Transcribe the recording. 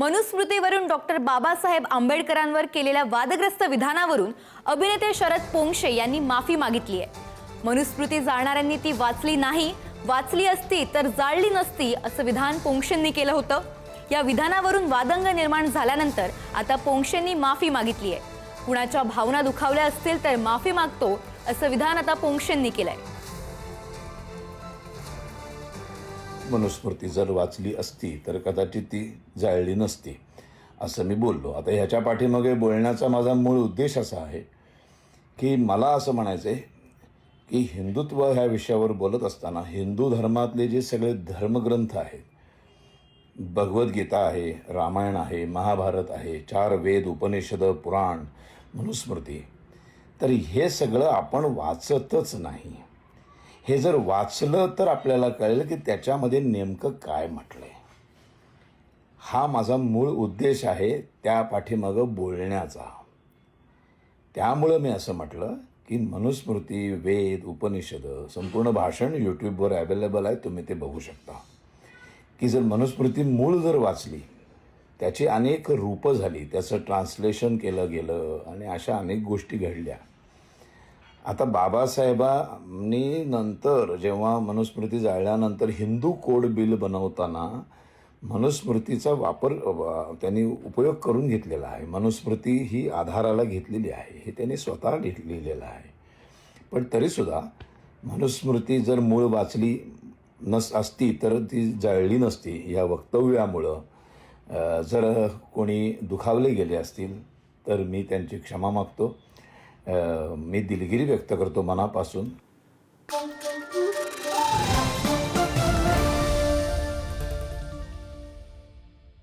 मनुस्मृतीवरून doctor Babasaheb आंबेडकरांवर केलेल्या वादग्रस्त विधानावरून अभिनेते शरद पोंक्षे यांनी माफी मागितली आहे। मनुस्मृती जाणणाऱ्यांनी ती वाचली नाही, वाचली असती तर जाळली नसती असं विधान पोंक्षेंनी केलं होतं। या विधानावरून वादंग निर्माण झाल्यानंतर आता पोंक्षेंनी माफी मागितली आहे। कुणाच्या भावना दुखावल्या असतील तर माफी मागतो असं विधान आता पोंक्षेंनी केलंय। मनुस्मृती जर वाचली असती तर कदाचित ती जाळली नसती असं मी बोललो। आता ह्याच्या पाठीमागे बोलण्याचा माझा मूळ उद्देश असा आहे की मला असं म्हणायचं आहे की हिंदुत्व ह्या विषयावर बोलत असताना हिंदू धर्मातले जे सगळे धर्मग्रंथ आहेत, भगवद्गीता आहे, रामायण आहे, महाभारत आहे, 4 वेद, उपनिषद, पुराण, मनुस्मृती, तर हे सगळं आपण वाचतच नाही। हे जर वाचलं तर आपल्याला कळेल की त्याच्यामध्ये नेमकं काय म्हटलंय। हा माझा मूळ उद्देश आहे त्या पाठीमागं बोलण्याचा। त्यामुळं मी असं म्हटलं की मनुस्मृती, वेद, उपनिषद, संपूर्ण भाषण यूट्यूबवर अवेलेबल आहे, तुम्ही ते बघू शकता। की जर मनुस्मृती मूळ जर वाचली, त्याची अनेक रूपं झाली, त्याचं ट्रान्सलेशन केलं गेलं आणि अशा अनेक गोष्टी घडल्या। आता बाबासाहेबांनी नंतर जेव्हा मनुस्मृती जाळल्यानंतर हिंदू कोड बिल बनवताना मनुस्मृतीचा वापर त्यांनी उपयोग करून घेतलेला आहे। मनुस्मृती ही आधाराला घेतलेली आहे, हे त्यांनी स्वतः लिहिलेलं आहे। पण तरीसुद्धा मनुस्मृती जर मूळ वाचली असती तर ती जाळली नसती या वक्तव्यामुळं जर कोणी दुखावले गेले असतील तर मी त्यांची क्षमा मागतो। मी दिलगिरी व्यक्त करतो मनापासून।